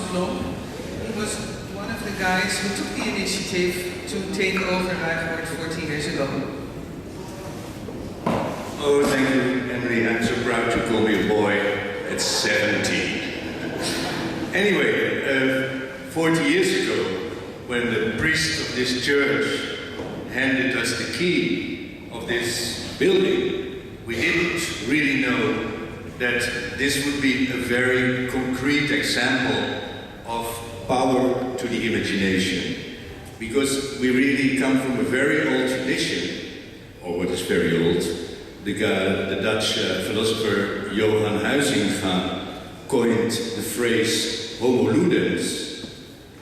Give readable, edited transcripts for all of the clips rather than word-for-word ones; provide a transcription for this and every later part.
Plomp. He was one of the guys who took the initiative to take over Ruigoord 14 years ago. Oh, thank you, Henry. I'm so proud to call me a boy at 17. Anyway, 40 years ago, when the priest of this church handed us the key of this building, we didn't really know that this would be a very concrete example of power to the imagination. Because we really come from a very old tradition, or what is very old. The Dutch philosopher Johan Huizinga coined the phrase Homo ludens,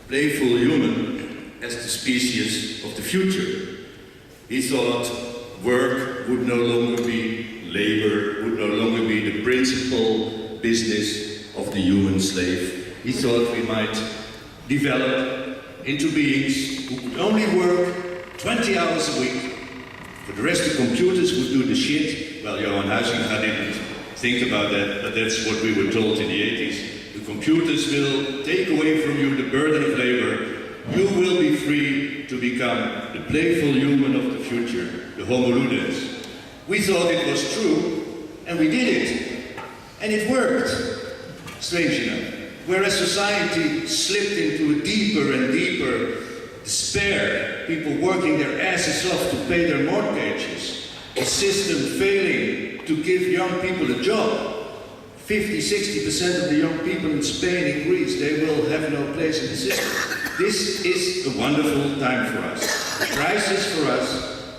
playful human, as the species of the future. He thought work would no longer be labor, would no longer be the principal business of the human slave. He thought we might develop into beings who could only work 20 hours a week. For the rest, the computers would do the shit. Well, Johan Huizinga didn't think about that, but that's what we were told in the 80s. The computers will take away from you the burden of labor. You will be free to become the playful human of the future, the Homo ludens. We thought it was true, and we did it. And it worked, strange enough. Whereas society slipped into a deeper and deeper despair, people working their asses off to pay their mortgages, the system failing to give young people a job. 50–60% of the young people in Spain and Greece, they will have no place in the system. This is a wonderful time for us. The crisis for us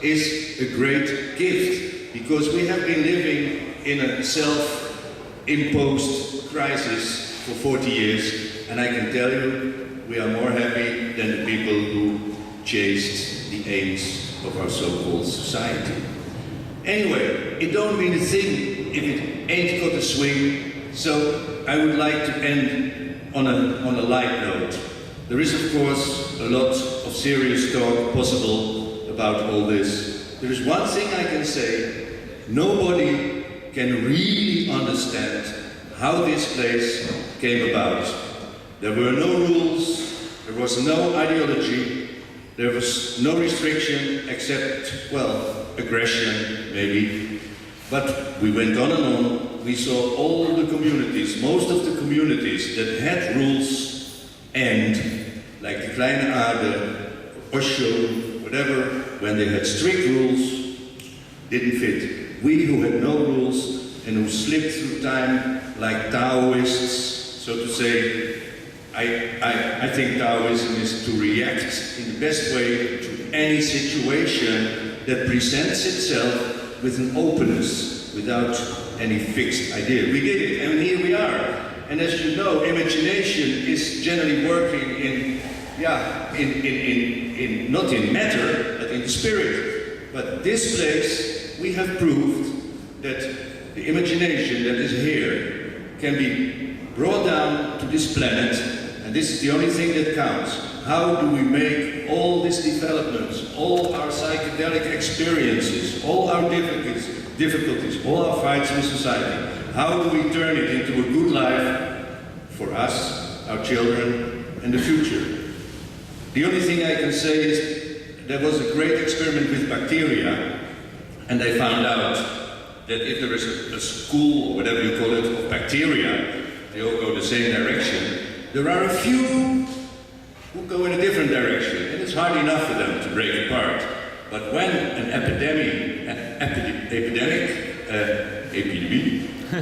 is a great gift, because we have been living in a self-imposed crisis for 40 years, and I can tell you, we are more happy than the people who chased the aims of our so-called society. Anyway, it don't mean a thing if it ain't got a swing, so I would like to end on a light note. There is, of course, a lot of serious talk possible about all this. There is one thing I can say: nobody can really understand how this place came about. There were no rules, there was no ideology, there was no restriction except, well, aggression, maybe. But we went on and on. We saw all the communities, most of the communities that had rules, and like the Kleine Aarde, Osho, whatever, when they had strict rules, didn't fit. We who had no rules and who slipped through time like Taoists, so to say, I think Taoism is to react in the best way to any situation that presents itself with an openness, without any fixed idea. We did it, and here we are. And as you know, imagination is generally working in not in matter, but in the spirit. But this place, we have proved that the imagination that is here can be brought down to this planet, and this is the only thing that counts. How do we make all these developments, all our psychedelic experiences, all our difficulties, all our fights with society, how do we turn it into a good life for us, our children, and the future? The only thing I can say is there was a great experiment with bacteria, and they found out that if there is a school, or whatever you call it, of bacteria, they all go the same direction. There are a few who go in a different direction, and it's hard enough for them to break apart. But when an epidemic,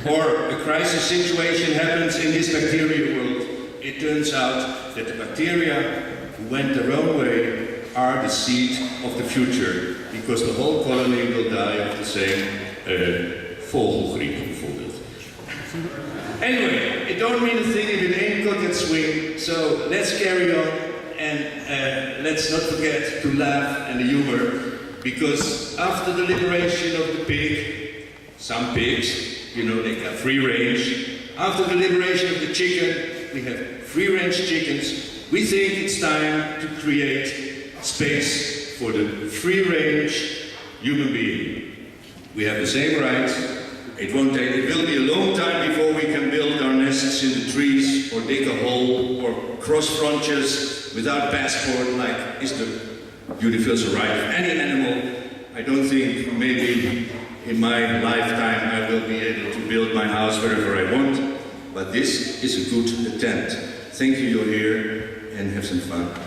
or a crisis situation happens in this bacteria world, it turns out that the bacteria who went their own way are the seed of the future, because the whole colony will die of the same vogelgriep, bijvoorbeeld. Anyway, it don't mean a thing if it ain't got that swing, so let's carry on, and let's not forget to laugh and the humor, because after the liberation of the pig, some pigs, you know, they got free range. After the liberation of the chicken, we have free-range chickens. We think it's time to create space for the free-range human being. We have the same rights, It will be a long time before we can build our nests in the trees, or dig a hole, or cross frontiers without passport, like is the universal right of any animal. I don't think maybe in my lifetime I will be able to build my house wherever I want, but this is a good attempt. Thank you, you're here, and have some fun.